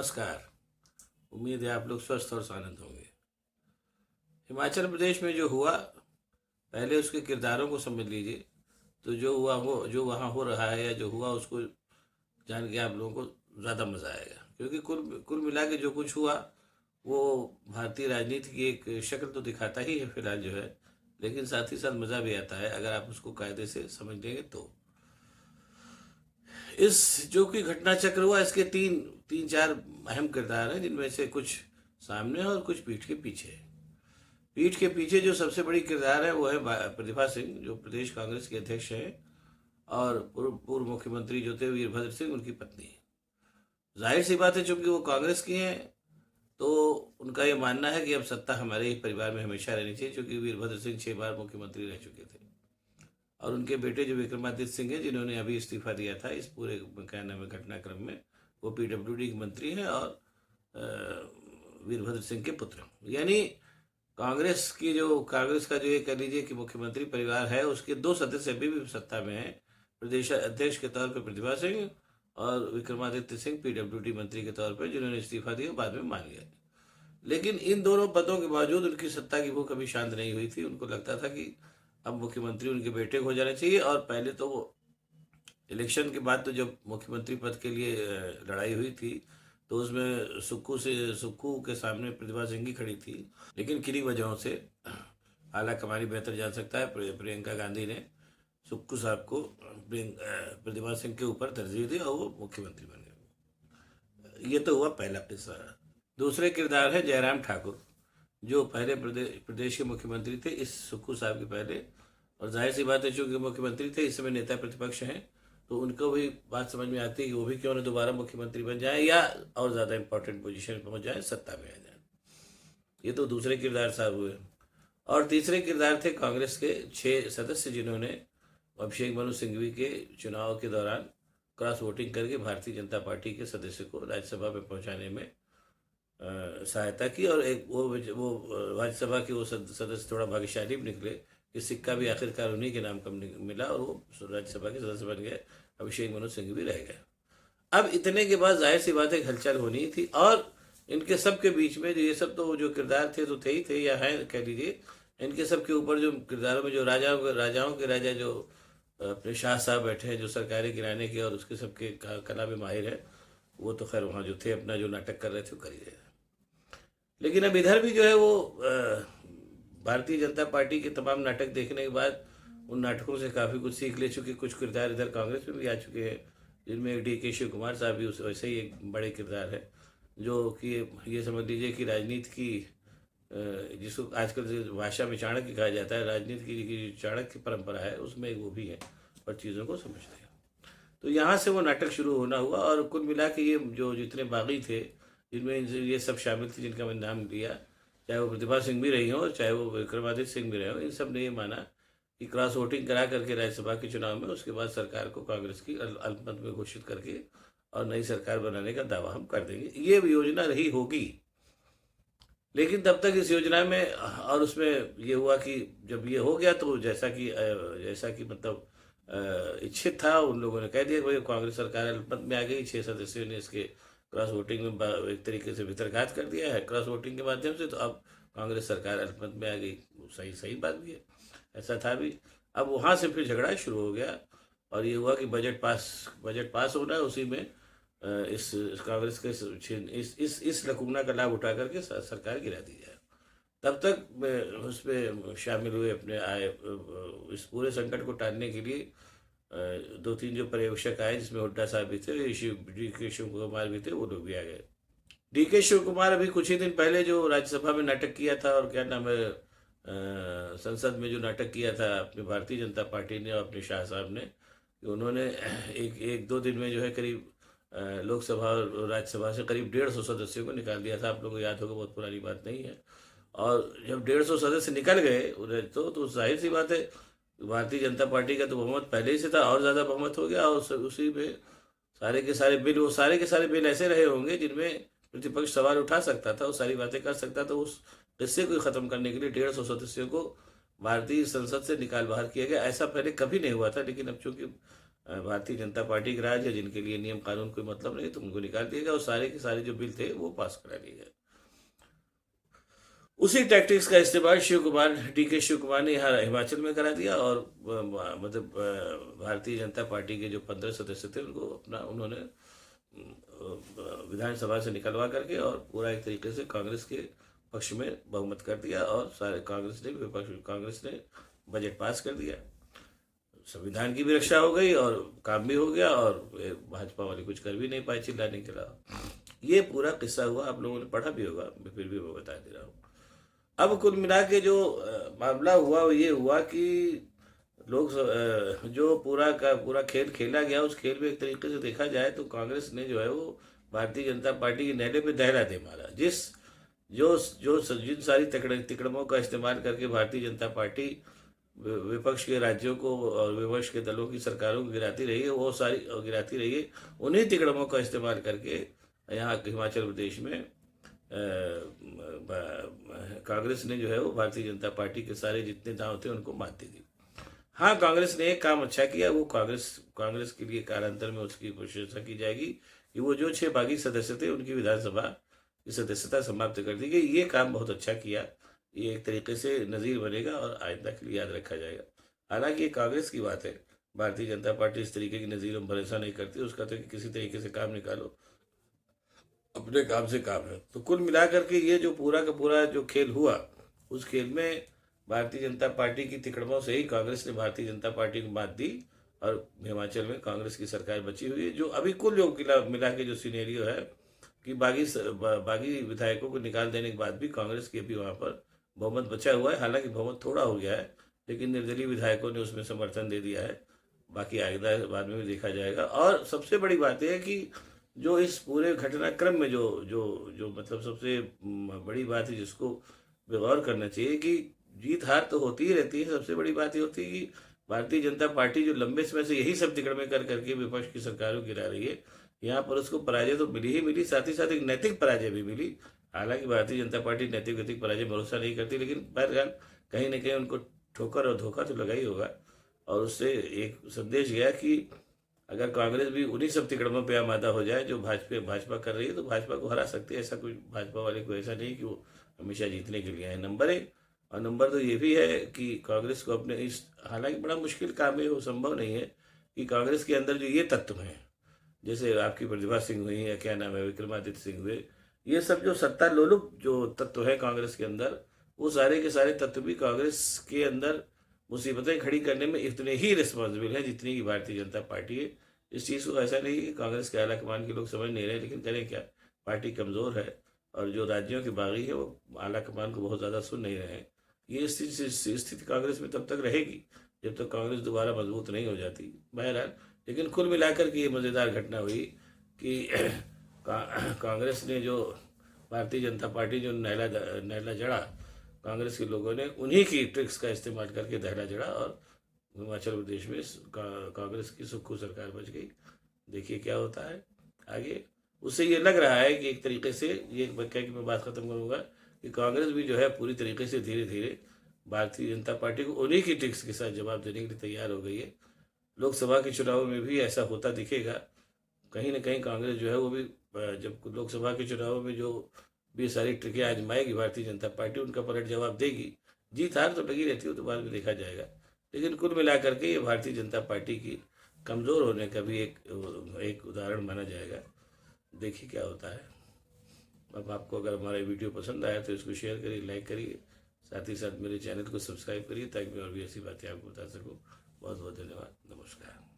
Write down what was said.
नमस्कार। उम्मीद है आप लोग स्वस्थ और आनंद होंगे। हिमाचल प्रदेश में जो हुआ, पहले उसके किरदारों को समझ लीजिए। तो जो वहाँ हो रहा है या जो हुआ उसको जान के आप लोगों को ज़्यादा मज़ा आएगा, क्योंकि कुल कुल मिला के जो कुछ हुआ वो भारतीय राजनीति की एक शक्ल तो दिखाता ही है फिलहाल जो है, लेकिन साथ ही साथ मज़ा भी आता है अगर आप उसको कायदे से समझ लेंगे तो। इस जो कि घटना चक्र हुआ, इसके तीन तीन चार अहम किरदार हैं, जिनमें से कुछ सामने और कुछ पीठ के पीछे। पीठ के पीछे जो सबसे बड़ी किरदार है वो है प्रतिभा सिंह, जो प्रदेश कांग्रेस के अध्यक्ष हैं, और पूर्व मुख्यमंत्री जो थे वीरभद्र सिंह, उनकी पत्नी। जाहिर सी बात है, चूंकि वो कांग्रेस की हैं तो उनका ये मानना है कि अब सत्ता हमारे ही परिवार में हमेशा रहनी चाहिए, क्योंकि वीरभद्र सिंह 6 बार मुख्यमंत्री रह चुके थे। और उनके बेटे जो विक्रमादित्य सिंह हैं, जिन्होंने अभी इस्तीफा दिया था इस पूरे क्या नाम है घटनाक्रम में, वो पीडब्ल्यूडी के मंत्री हैं और वीरभद्र सिंह के पुत्र। यानी कांग्रेस का जो ये कह लीजिए कि मुख्यमंत्री परिवार है, उसके 2 सदस्य अभी भी सत्ता में हैं। प्रदेश अध्यक्ष के तौर पर प्रतिभा सिंह और विक्रमादित्य सिंह पीडब्ल्यूडी मंत्री के तौर पर, जिन्होंने इस्तीफा दिया बाद में मान गए। लेकिन इन दोनों पदों के बावजूद उनकी सत्ता की भूख कभी शांत नहीं हुई थी। उनको लगता था कि अब मुख्यमंत्री उनके बेटे को हो जाना चाहिए। और पहले तो वो इलेक्शन के बाद तो जब मुख्यमंत्री पद के लिए लड़ाई हुई थी, तो उसमें सुक्खू के सामने प्रतिभा सिंह ही खड़ी थी। लेकिन किन्हीं वजहों से, हालांकि हमारी बेहतर जान सकता है, प्रियंका गांधी ने सुक्खू साहब को प्रतिभा सिंह के ऊपर तरजीह दी और वो मुख्यमंत्री बन गए। ये तो हुआ पहला किस्सा। दूसरे किरदार है जयराम ठाकुर, जो पहले प्रदेश के मुख्यमंत्री थे इस सुक्खू साहब के पहले। और जाहिर सी बात है, चूंकि मुख्यमंत्री थे, इस समय नेता प्रतिपक्ष हैं, तो उनको भी बात समझ में आती है कि वो भी क्यों न दोबारा मुख्यमंत्री बन जाए या और ज़्यादा इंपॉर्टेंट पोजीशन पहुंच जाए, सत्ता में आ जाए। ये तो दूसरे किरदार साहब हुए। और तीसरे किरदार थे कांग्रेस के 6 सदस्य, जिन्होंने अभिषेक मनु सिंघवी के चुनाव के दौरान क्रॉस वोटिंग करके भारतीय जनता पार्टी के सदस्य को राज्यसभा में पहुंचाने में सहायता की। और एक वो राज्यसभा के वो सदस्य थोड़ा भाग्यशाली भी निकले कि सिक्का भी आखिरकार उन्हीं के नाम का मिला और वो राज्यसभा के सदस्य बन गए। अभिषेक मनु सिंघवी रह गए। अब इतने के बाद जाहिर सी बात है हलचल होनी थी। और इनके सब के बीच में ये सब तो जो किरदार थे तो थे ही थे, या हैं कह लीजिए। इनके सब के ऊपर जो किरदारों में जो राजाओं के राजा जो अपने शाह साहब बैठे हैं, जो सरकारें गिराने के और उसके सबके कला में माहिर है, वो तो खैर वहाँ जो थे अपना जो नाटक कर रहे थे वो कर ही रहे थे। लेकिन अब इधर भी जो है वो भारतीय जनता पार्टी के तमाम नाटक देखने के बाद उन नाटकों से काफ़ी कुछ सीख ले चुके कुछ किरदार इधर कांग्रेस में भी आ चुके हैं, जिनमें एक डी के शिव कुमार साहब भी उस वैसे ही एक बड़े किरदार है, जो कि ये समझ लीजिए कि राजनीति की जिसको आजकल जो भाषा में चाणक्य कहा जाता है, राजनीति की चाणक्य परंपरा है, उसमें एक वो भी है और चीज़ों को समझते हैं। तो यहाँ से वो नाटक शुरू होना हुआ। और कुल मिला के ये जो जितने बागी थे, जिनमें ये सब शामिल थे जिनका मैंने नाम लिया, चाहे वो प्रतिभा सिंह भी रही हो, चाहे वो विक्रमादित्य सिंह भी रहे हो, इन सब ने ये माना कि क्रॉस वोटिंग करा करके राज्यसभा के चुनाव में उसके बाद सरकार को कांग्रेस की अल्पमत में घोषित करके और नई सरकार बनाने का दावा हम कर देंगे। ये योजना रही होगी। लेकिन तब तक इस योजना में और उसमें ये हुआ कि जब ये हो गया तो जैसा कि मतलब इच्छित था, उन लोगों ने कह दिया कि भाई कांग्रेस सरकार अल्पमत में आ गई। 6 सदस्यों ने इसके क्रॉस वोटिंग में एक तरीके से भितरघात कर दिया है क्रॉस वोटिंग के माध्यम से। तो अब कांग्रेस सरकार अल्पमत में आ गई। सही बात भी है, ऐसा था भी। अब वहाँ से फिर झगड़ा शुरू हो गया और ये हुआ कि बजट पास होना है, उसी में इस कांग्रेस के इस लकूना का लाभ उठा करके सरकार गिरा दी जाए। तब तक उस पर शामिल हुए अपने आए इस पूरे संकट को टालने के लिए 2-3 जो पर्यवेक्षक आए, जिसमें हुड्डा साहब भी थे, डी के शिव कुमार भी थे, वो लोग भी आ गए। डी के शिव कुमार अभी कुछ ही दिन पहले जो राज्यसभा में नाटक किया था, और क्या नाम है संसद में जो नाटक किया था अपनी भारतीय जनता पार्टी ने और अपने शाह साहब ने, कि उन्होंने एक 2 दिन में जो है करीब लोकसभा और राज्यसभा से करीब 150 सदस्यों को निकाल दिया था। आप लोगों को याद होगा, बहुत पुरानी बात नहीं है। और जब 150 सदस्य निकल गए उधर, तो जाहिर सी बात है भारतीय जनता पार्टी का तो बहुमत पहले ही से था, और ज़्यादा बहुमत हो गया। और उसी में सारे के सारे बिल ऐसे रहे होंगे जिनमें प्रतिपक्ष सवाल उठा सकता था, वो सारी बातें कर सकता था। उस किस्से को ख़त्म करने के लिए 150 सदस्यों को भारतीय संसद से निकाल बाहर किया गया। ऐसा पहले कभी नहीं हुआ था। लेकिन अब चूंकि भारतीय जनता पार्टी का राज है, जिनके लिए नियम कानून कोई मतलब नहीं, तो उनको निकाल दिया गया और सारे के सारे जो बिल थे वो पास करा लिए गए। उसी टैक्टिक्स का इस्तेमाल शिव कुमार ने यहाँ हिमाचल में करा दिया और मतलब भारतीय जनता पार्टी के जो 15 सदस्य थे उनको अपना उन्होंने विधानसभा से निकलवा करके और पूरा एक तरीके से कांग्रेस के पक्ष में बहुमत कर दिया और सारे कांग्रेस ने बजट पास कर दिया। संविधान की भी रक्षा हो गई और काम भी हो गया और भाजपा वाले कुछ कर भी नहीं पाए चिल्लाने के अलावा। ये पूरा किस्सा हुआ, आप लोगों ने पढ़ा भी होगा, मैं फिर भी मैं बता दे रहा हूँ। अब कुल मिला के जो मामला हुआ वो ये हुआ कि जो पूरा का पूरा खेल खेला गया, उस खेल में एक तरीके से देखा जाए तो कांग्रेस ने जो है वो भारतीय जनता पार्टी के नेले पे दहरा दे मारा। जिन सारी तिकड़मों का इस्तेमाल करके भारतीय जनता पार्टी विपक्ष के राज्यों को और विपक्ष के दलों की सरकारों को गिराती रही है, वो सारी गिराती रही है, उन्हीं तिकड़मों का इस्तेमाल करके यहाँ हिमाचल प्रदेश में कांग्रेस ने जो है वो भारतीय जनता पार्टी के सारे जितने दांव थे उनको मात दे दी। हाँ, कांग्रेस ने एक काम अच्छा किया, वो कांग्रेस के लिए कालांतर में उसकी प्रशंसा की जाएगी कि वो जो 6 बागी सदस्य थे उनकी विधानसभा की सदस्यता समाप्त कर दी गई। ये काम बहुत अच्छा किया, ये एक तरीके से नज़ीर बनेगा और आइंदा के लिए याद रखा जाएगा। हालांकि ये कांग्रेस की बात है, भारतीय जनता पार्टी इस तरीके की नज़ीर में भरोसा नहीं करती, उसका तो किसी तरीके से काम निकालो, अपने काम से काम है। तो कुल मिलाकर के ये जो पूरा का पूरा जो खेल हुआ, उस खेल में भारतीय जनता पार्टी की तिकड़मों से ही कांग्रेस ने भारतीय जनता पार्टी को मात दी और हिमाचल में कांग्रेस की सरकार बची हुई है। जो अभी कुल जो मिला के जो सिनेरियो है कि बागी विधायकों को निकाल देने के बाद भी कांग्रेस की अभी वहाँ पर बहुमत बचा हुआ है। हालांकि बहुमत थोड़ा हो गया है, लेकिन निर्दलीय विधायकों ने उसमें समर्थन दे दिया है। बाकी आगे बाद में भी देखा जाएगा। और सबसे बड़ी बात यह है कि जो इस पूरे घटनाक्रम में जो जो जो मतलब सबसे बड़ी बात है जिसको गौर करना चाहिए कि जीत हार तो होती ही रहती है, सबसे बड़ी बात ये होती है कि भारतीय जनता पार्टी जो लंबे समय से यही सब तिकड़मे कर करके विपक्ष की सरकारों गिरा रही है, यहाँ पर उसको पराजय तो मिली ही मिली, साथ ही साथ एक नैतिक पराजय भी मिली। हालांकि भारतीय जनता पार्टी नैतिक पराजय भरोसा नहीं करती, लेकिन बहरहाल कहीं ना कहीं उनको ठोकर और धोखा तो लगा ही होगा। और उससे एक संदेश गया कि अगर कांग्रेस भी उन्हीं सब तिकड़मों पे आमादा हो जाए जो भाजपा कर रही है, तो भाजपा को हरा सकती है। ऐसा कोई भाजपा वाले को ऐसा नहीं कि वो हमेशा जीतने के लिए आए, नंबर 1। और नंबर 2 ये भी है कि कांग्रेस को अपने इस, हालांकि बड़ा मुश्किल काम है, वो संभव नहीं है कि कांग्रेस के अंदर जो ये तत्व हैं, जैसे आपकी प्रतिभा सिंह हुई या क्या नाम है विक्रमादित्य सिंह हुए, ये सब जो सत्ता लोलुप जो तत्व है कांग्रेस के अंदर, वो सारे के सारे तत्व भी कांग्रेस के अंदर मुसीबतें खड़ी करने में इतने ही रिस्पॉन्सिबल है जितनी की भारतीय जनता पार्टी है। इस चीज़ को ऐसा नहीं कि कांग्रेस के आला कमान के लोग समझ नहीं रहे, लेकिन करें क्या, पार्टी कमज़ोर है और जो राज्यों के बागी है वो आला कमान को बहुत ज़्यादा सुन नहीं रहे हैं। ये स्थिति कांग्रेस में तब तक रहेगी जब तक कांग्रेस दोबारा मजबूत नहीं हो जाती। बहरहाल, लेकिन कुल मिलाकर के ये मज़ेदार घटना हुई कि कांग्रेस ने जो भारतीय जनता पार्टी जो नैला जड़ा, कांग्रेस के लोगों ने उन्हीं की ट्रिक्स का इस्तेमाल करके दहला जड़ा और हिमाचल प्रदेश में कांग्रेस की सुक्खू सरकार बच गई। देखिए क्या होता है आगे। उससे ये लग रहा है कि एक तरीके से ये कह के मैं बात खत्म करूंगा कि कांग्रेस भी जो है पूरी तरीके से धीरे धीरे भारतीय जनता पार्टी को उन्हीं की ट्रिक्स के साथ जवाब देने के लिए तैयार हो गई है। लोकसभा के चुनाव में भी ऐसा होता दिखेगा। कहीं ना कहीं कांग्रेस जो है वो भी जब लोकसभा के चुनाव में जो भी सारी ट्रिकें आजमाएगी भारतीय जनता पार्टी, उनका पलट जवाब देगी। जीत हार तो लगी रहती है, तो बाद में देखा जाएगा। लेकिन कुल मिलाकर के ये भारतीय जनता पार्टी की कमज़ोर होने का भी एक उदाहरण माना जाएगा। देखिए क्या होता है। अब आपको अगर हमारा वीडियो पसंद आया तो इसको शेयर करिए, लाइक करिए, साथ ही साथ मेरे चैनल को सब्सक्राइब करिए ताकि मैं और भी ऐसी बातें आपको बता सकूँ। बहुत बहुत धन्यवाद, नमस्कार।